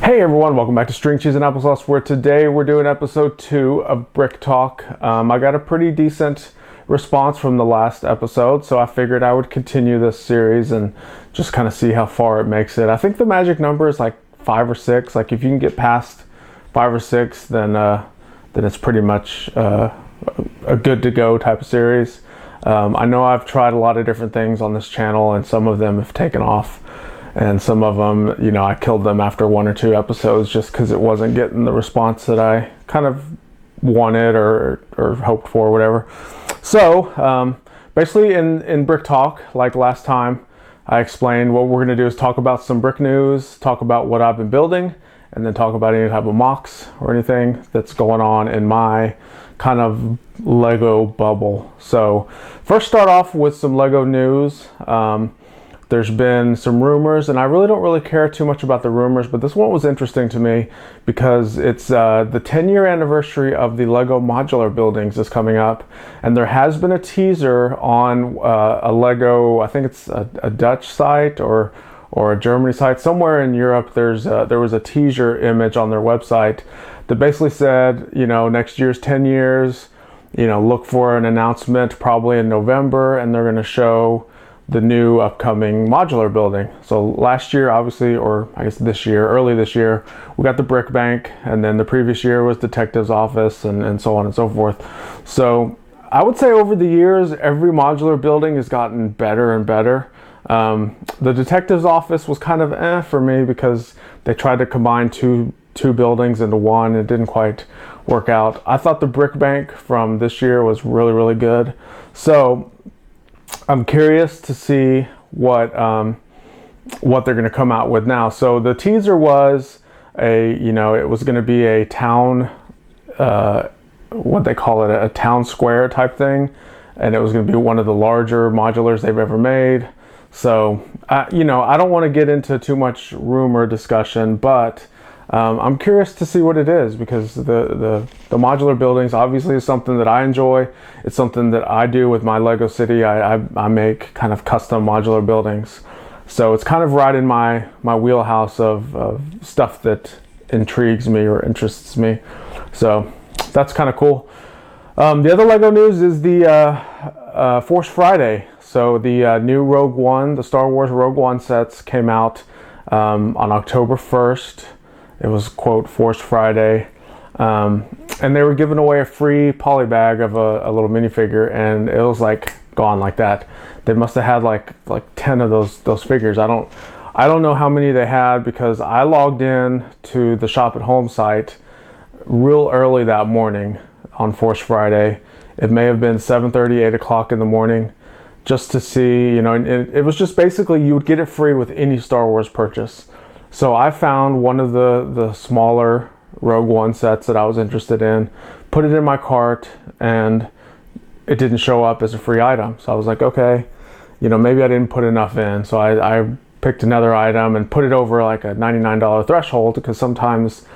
Hey everyone, welcome back to String Cheese and Applesauce, where today we're doing episode 2 of Brick Talk. I got a pretty decent response from the last episode, so I figured I would continue this series and just kind of see how far it makes it. I think the magic number is like 5 or 6. Like if you can get past 5 or 6, then it's pretty much a good to go type of series. I know I've tried a lot of different things on this channel, and some of them have taken off. And some of them, you know, I killed them after 1 or 2 episodes just because it wasn't getting the response that I kind of wanted or hoped for, or whatever. So basically in Brick Talk, like last time, I explained what we're going to do is talk about some brick news, talk about what I've been building, and then talk about any type of MOCs or anything that's going on in my kind of Lego bubble. So first start off with some Lego news. There's been some rumors, and I don't care too much about the rumors, but this one was interesting to me because it's the 10-year anniversary of the Lego modular buildings is coming up, and there has been a teaser on a Lego, I think it's a Dutch site or a Germany site, somewhere in Europe. There was a teaser image on their website that basically said, you know, next year's 10 years, you know, look for an announcement probably in November, and they're going to show the new upcoming modular building. So last year, obviously, or I guess early this year, we got the brick bank, and then the previous year was detective's office, and so on and so forth. So I would say over the years, every modular building has gotten better and better. The detective's office was kind of for me because they tried to combine two buildings into one. It didn't quite work out. I thought the brick bank from this year was really, really good. So I'm curious to see what they're going to come out with now. So the teaser was it was going to be a town, what they call it, a town square type thing, and it was going to be one of the larger modulars they've ever made. So I don't want to get into too much rumor discussion, but I'm curious to see what it is, because the modular buildings obviously is something that I enjoy. It's something that I do with my Lego City. I make kind of custom modular buildings. So it's kind of right in my wheelhouse of stuff that intrigues me or interests me. So that's kind of cool. The other Lego news is the Force Friday. So the new Rogue One, the Star Wars Rogue One sets came out on October 1st. It was, quote, Force Friday. And they were giving away a free poly bag of a little minifigure, and it was like gone like that. They must have had like 10 of those figures. I don't know how many they had, because I logged in to the Shop at Home site real early that morning on Force Friday. It may have been 7:30, 8 o'clock in the morning, just to see, and it was just basically you would get it free with any Star Wars purchase. So I found one of the smaller Rogue One sets that I was interested in, put it in my cart, and it didn't show up as a free item. So I was like, okay, maybe I didn't put enough in. So I picked another item and put it over like a $99 threshold, because sometimes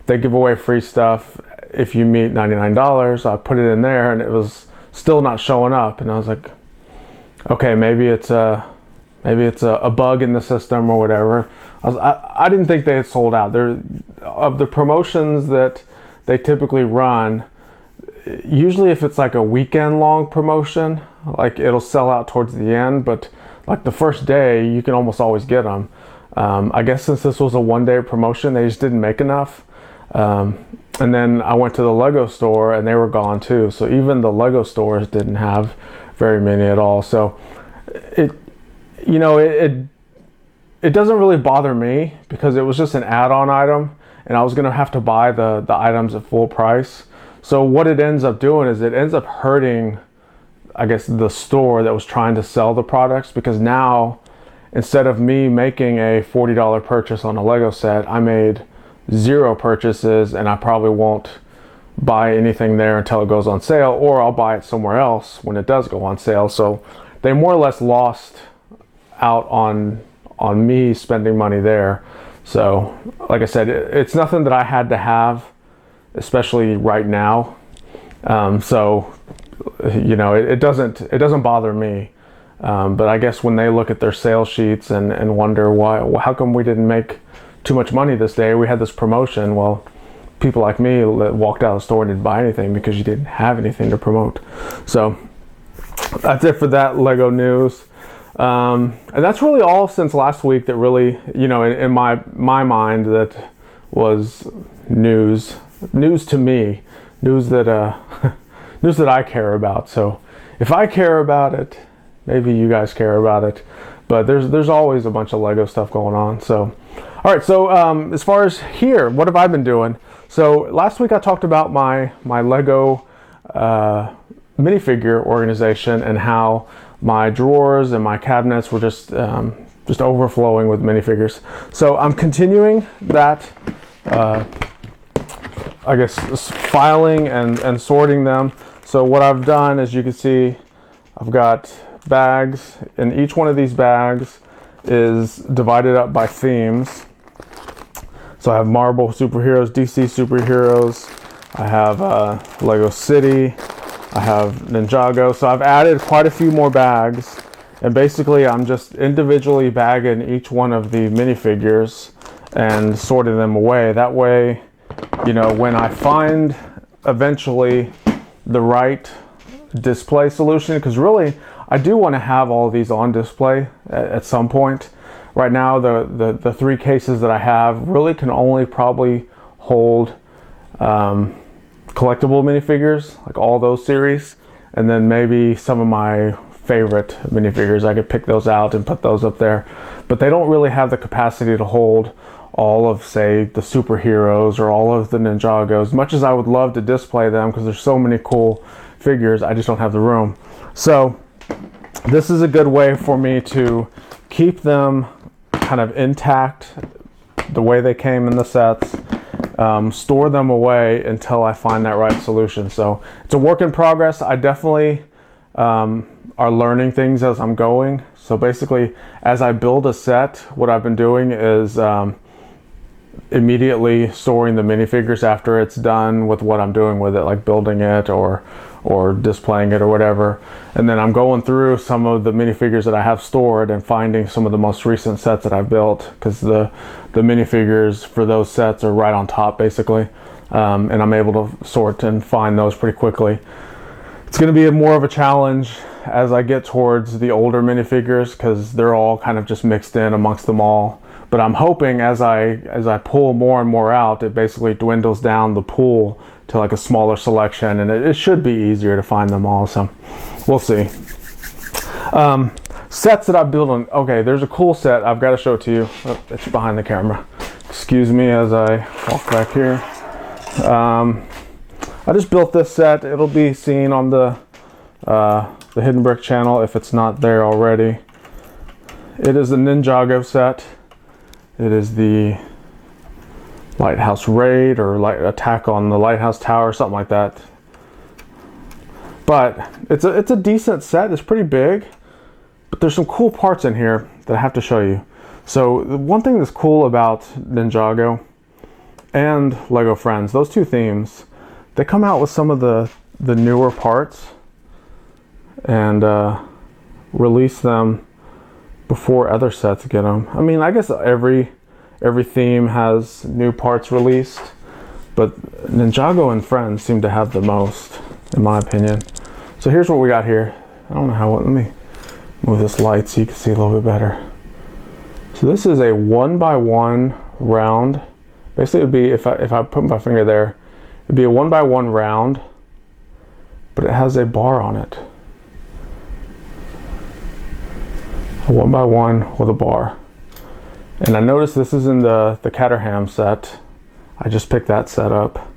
they give away free stuff if you meet $99. I put it in there, and it was still not showing up. And I was like, okay, maybe it's a bug in the system or whatever. I didn't think they had sold out. Of the promotions that they typically run, usually if it's like a weekend long promotion, like it'll sell out towards the end, but like the first day you can almost always get them. I guess since this was a one-day promotion, they just didn't make enough. And then I went to the Lego store, and they were gone too. So even the Lego stores didn't have very many at all. So it doesn't really bother me, because it was just an add-on item, and I was going to have to buy the items at full price. So what it ends up doing is it ends up hurting, I guess, the store that was trying to sell the products, because now instead of me making a $40 purchase on a Lego set, I made 0 purchases, and I probably won't buy anything there until it goes on sale, or I'll buy it somewhere else when it does go on sale. So they more or less lost out on me spending money there. So like I said, it's nothing that I had to have, especially right now. So it doesn't bother me. But I guess when they look at their sales sheets and wonder how come we didn't make too much money this day. We had this promotion. Well, people like me walked out of the store and didn't buy anything because you didn't have anything to promote. So that's it for that Lego news. And that's really all since last week that really, in my mind, that was news to me, news that news that I care about. So if I care about it, maybe you guys care about it. But there's always a bunch of Lego stuff going on. So, all right. So as far as here, what have I been doing? So last week I talked about my Lego minifigure organization and how my drawers and my cabinets were just overflowing with minifigures. So I'm continuing that, I guess, filing and sorting them. So what I've done, as you can see, I've got bags, and each one of these bags is divided up by themes. So I have Marvel superheroes, DC superheroes, I have Lego City, I have Ninjago. So I've added quite a few more bags, and basically I'm just individually bagging each one of the minifigures and sorting them away. That way, when I find eventually the right display solution, because really I do want to have all of these on display at some point. Right now the 3 cases that I have really can only probably hold collectible minifigures, like all those series, and then maybe some of my favorite minifigures. I could pick those out and put those up there, but they don't really have the capacity to hold all of, say, the superheroes or all of the Ninjagos. As much as I would love to display them because there's so many cool figures, I just don't have the room. So this is a good way for me to keep them kind of intact the way they came in the sets, store them away until I find that right solution. So it's a work in progress. I definitely are learning things as I'm going. So basically, as I build a set, what I've been doing is immediately storing the minifigures after it's done with what I'm doing with it, like building it or displaying it or whatever. And then I'm going through some of the minifigures that I have stored and finding some of the most recent sets that I've built, because the minifigures for those sets are right on top basically, and I'm able to sort and find those pretty quickly. It's going to be more of a challenge as I get towards the older minifigures, because they're all kind of just mixed in amongst them all. But I'm hoping as I pull more and more out, it basically dwindles down the pool to like a smaller selection, and it should be easier to find them all. So we'll see. Sets that I built on. Okay, there's a cool set. I've got to show it to you. Oh, it's behind the camera. Excuse me as I walk back here. I just built this set. It'll be seen on the Hidden Brick channel if it's not there already. It is the Ninjago set. It is the Lighthouse Raid or Attack on the Lighthouse Tower, something like that. But it's a decent set. It's pretty big, but there's some cool parts in here that I have to show you. So the one thing that's cool about Ninjago and Lego Friends, those two themes, they come out with some of the newer parts and release them before other sets get them. I mean, I guess every theme has new parts released, but Ninjago and Friends seem to have the most, in my opinion. So here's what we got here. I don't know how, let me move this light so you can see a little bit better. So this is a 1x1 round. Basically, it would be, if I put my finger there, it'd be a 1x1 round, but it has a bar on it. A 1x1 with a bar. And I noticed this is in the Caterham set. I just picked that set up.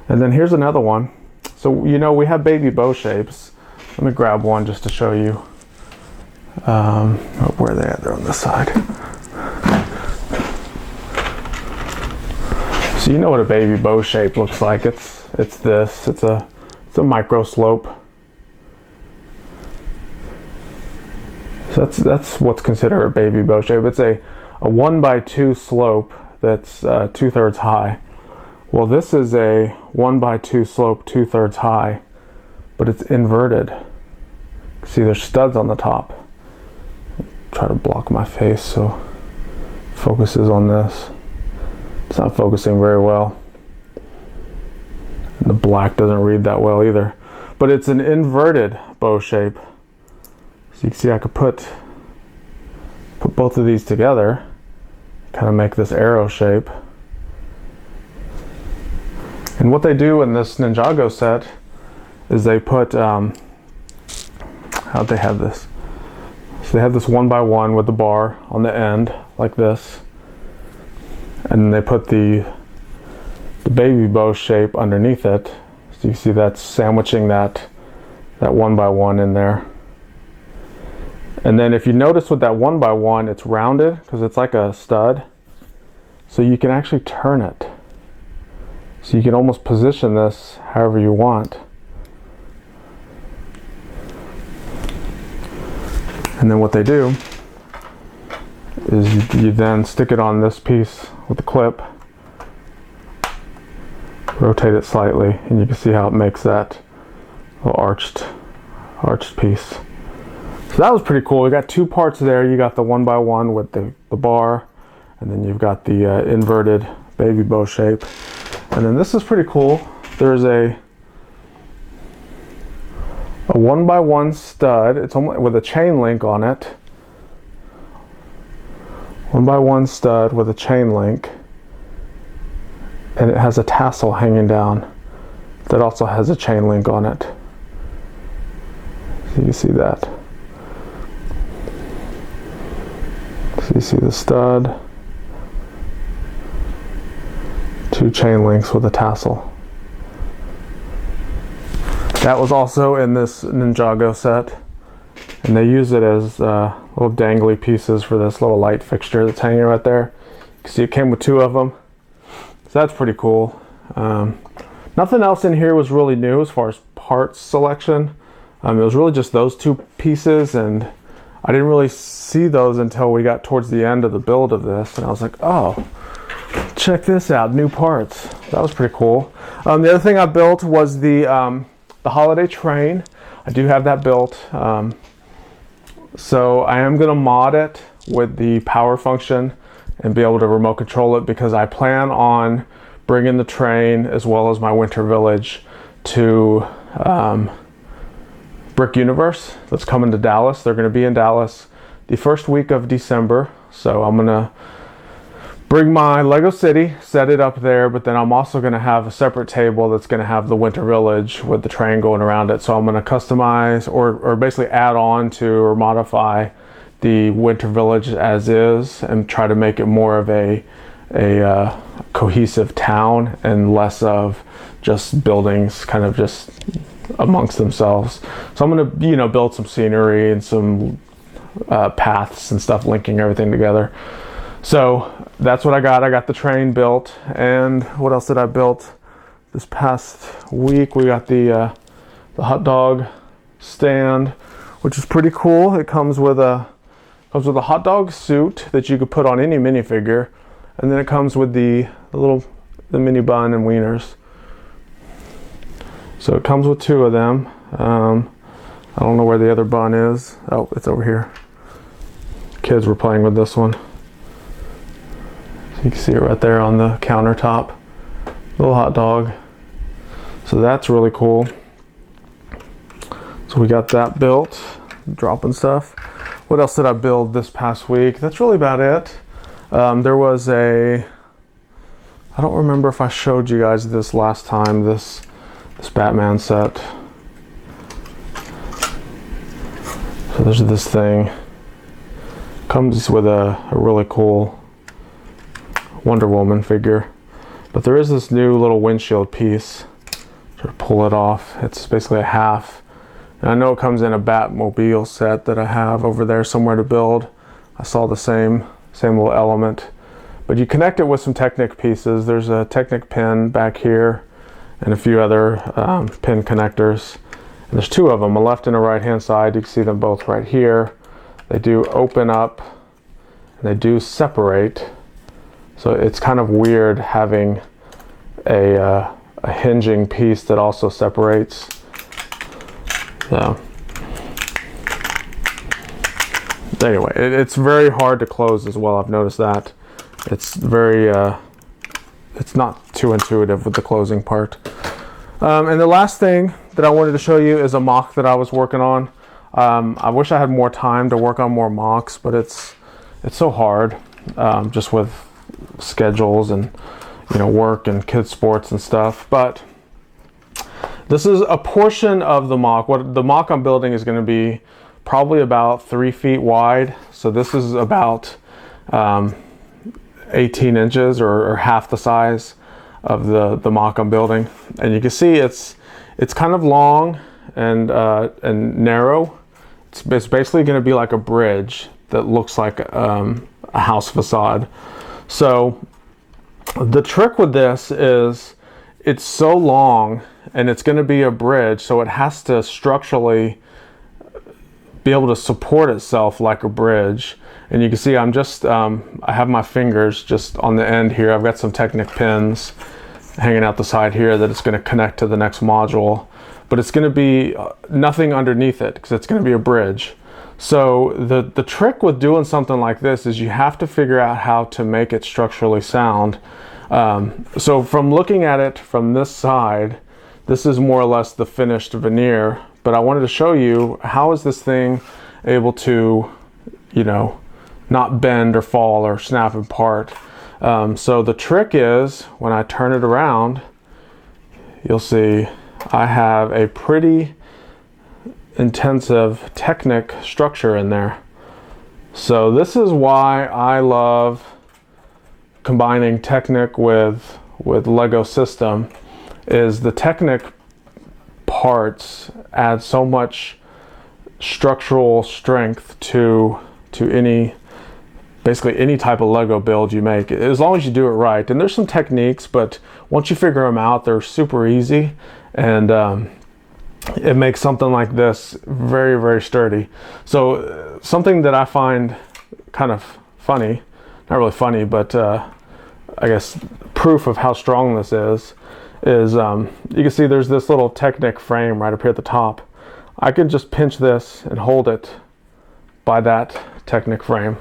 And then here's another one. So, we have baby bow shapes. Let me grab one just to show you. Where are they at? They're on this side. So you know what a baby bow shape looks like. It's this. It's a micro slope. So that's what's considered a baby bow shape. It's a 1x2 slope that's 2/3 high. Well, this is a 1x2 slope 2/3 high, but it's inverted. See, there's studs on the top. Try to block my face so it focuses on this. It's not focusing very well. And the black doesn't read that well either. But it's an inverted bow shape. So you can see I could put both of these together, kind of make this arrow shape. And what they do in this Ninjago set is they put, how'd they have this? So they have this 1x1 with the bar on the end, like this. And then they put the baby bow shape underneath it. So you see that's sandwiching that 1x1 in there. And then if you notice with that 1x1, it's rounded because it's like a stud. So you can actually turn it. So you can almost position this however you want. And then what they do is you then stick it on this piece with the clip, rotate it slightly, and you can see how it makes that little arched piece. So that was pretty cool. We got two parts there. You got the 1x1 with the bar, and then you've got the inverted baby bow shape. And then this is pretty cool. There's a 1x1 stud. It's almost with a chain link on it. 1x1 stud with a chain link, and it has a tassel hanging down that also has a chain link on it. So you see that. So you see the stud, two chain links with a tassel. That was also in this Ninjago set, and they use it as little dangly pieces for this little light fixture that's hanging right there. You can see it came with two of them, so that's pretty cool. Nothing else in here was really new as far as parts selection. It was really just those two pieces, and I didn't really see those until we got towards the end of the build of this, and I was like, oh, check this out, new parts. That was pretty cool. The other thing I built was the holiday train. I do have that built. So I am gonna mod it with the power function and be able to remote control it, because I plan on bringing the train as well as my winter village to Brick Universe that's coming to Dallas. They're going to be in Dallas the first week of December. So I'm going to bring my Lego City, set it up there, but then I'm also going to have a separate table that's going to have the winter village with the train going around it. So I'm going to customize or basically add on to or modify the winter village as is and try to make it more of a cohesive town and less of just buildings kind of just amongst themselves. So I'm going to build some scenery and some paths and stuff linking everything together. So that's what I got. I got the train built. And what else did I build this past week? We got the hot dog stand, which is pretty cool. It comes with a hot dog suit that you could put on any minifigure, and then it comes with the mini bun and wieners. So it comes with two of them. I don't know where the other bun is. Oh, it's over here. Kids were playing with this one. So you can see it right there on the countertop. Little hot dog. So that's really cool. So we got that built, dropping stuff. What else did I build this past week? That's really about it. There was I don't remember if I showed you guys this last time, this Batman set. So there's this thing. Comes with a really cool Wonder Woman figure. But there is this new little windshield piece. Try to pull it off. It's basically a half. And I know it comes in a Batmobile set that I have over there somewhere to build. I saw the same little element. But you connect it with some Technic pieces. There's a Technic pin back here and a few other pin connectors. And there's two of them, a left and a right hand side. You can see them both right here. They do open up and they do separate. So it's kind of weird having a hinging piece that also separates. So anyway, it's very hard to close as well. I've noticed that. It's very it's not too intuitive with the closing part. And the last thing that I wanted to show you is a MOC that I was working on. I wish I had more time to work on more MOCs, but it's so hard, just with schedules and work and kids sports and stuff. But this is a portion of the MOC. What the MOC I'm building is going to be probably about 3 feet wide. So this is about 18 inches or half the size of the MOC I'm building. And you can see it's kind of long and narrow. It's basically going to be like a bridge that looks like a house facade. So the trick with this is it's so long and it's going to be a bridge, so it has to structurally be able to support itself like a bridge. And you can see I'm just I have my fingers just on the end here. I've got some Technic pins hanging out the side here that it's going to connect to the next module, but it's going to be nothing underneath it because it's going to be a bridge. So the trick with doing something like this is you have to figure out how to make it structurally sound. So from looking at it from this side, this is more or less the finished veneer, but I wanted to show you how is this thing able to, not bend or fall or snap apart. So the trick is when I turn it around, you'll see I have a pretty intensive Technic structure in there. So this is why I love combining Technic with Lego system, is the Technic parts add so much structural strength to basically any type of Lego build you make, as long as you do it right. And there's some techniques, but once you figure them out, they're super easy, and it makes something like this very, very sturdy. So something that I find kind of funny, not really funny, but I guess proof of how strong this is you can see there's this little Technic frame right up here at the top. I can just pinch this and hold it by that Technic frame,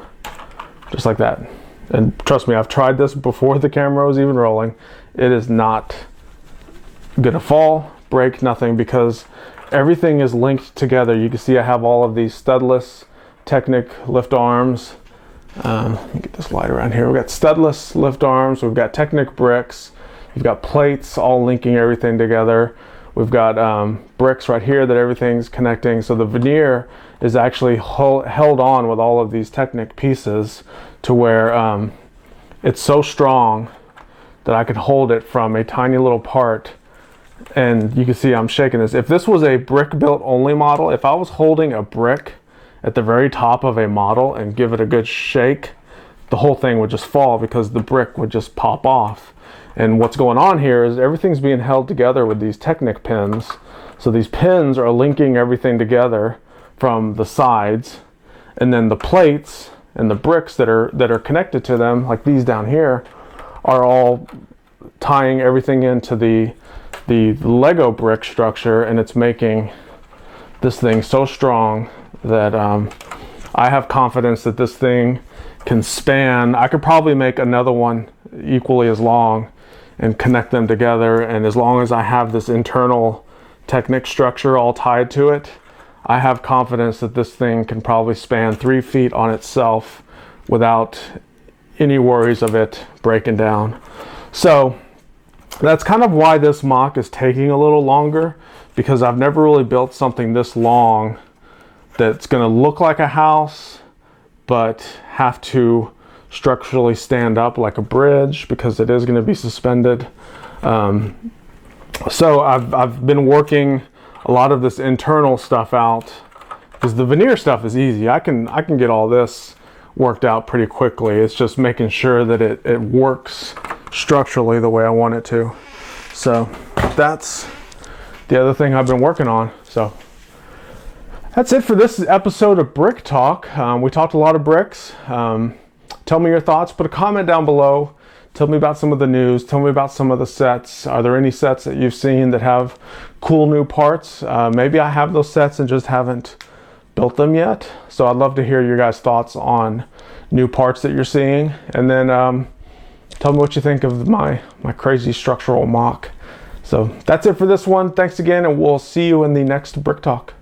just like that. And trust me, I've tried this before the camera was even rolling. It is not gonna fall, break, nothing, because everything is linked together. You can see I have all of these studless Technic lift arms. Let me get this light around here. We've got studless lift arms, we've got Technic bricks, we've got plates all linking everything together. We've got bricks right here that everything's connecting. So the veneer is actually held on with all of these Technic pieces to where it's so strong that I can hold it from a tiny little part. And you can see I'm shaking this. If this was a brick built only model, if I was holding a brick at the very top of a model and give it a good shake, the whole thing would just fall because the brick would just pop off. And what's going on here is everything's being held together with these Technic pins. So these pins are linking everything together from the sides, and then the plates and the bricks that are connected to them, like these down here, are all tying everything into the Lego brick structure, and it's making this thing so strong that I have confidence that this thing can span. I could probably make another one equally as long and connect them together, and as long as I have this internal Technic structure all tied to it, I have confidence that this thing can probably span 3 feet on itself without any worries of it breaking down. So that's kind of why this MOC is taking a little longer, because I've never really built something this long that's going to look like a house but have to structurally stand up like a bridge, because it is going to be suspended. So I've been working a lot of this internal stuff out, because the veneer stuff is easy. I can get all this worked out pretty quickly. It's just making sure that it works structurally the way I want it to. So that's the other thing I've been working on. So that's it for this episode of Brick Talk. We talked a lot of bricks. Tell me your thoughts. Put a comment down below. Tell me about some of the news. Tell me about some of the sets. Are there any sets that you've seen that have cool new parts? Maybe I have those sets and just haven't built them yet. So I'd love to hear your guys' thoughts on new parts that you're seeing. And then tell me what you think of my crazy structural mock. So that's it for this one. Thanks again, and we'll see you in the next Brick Talk.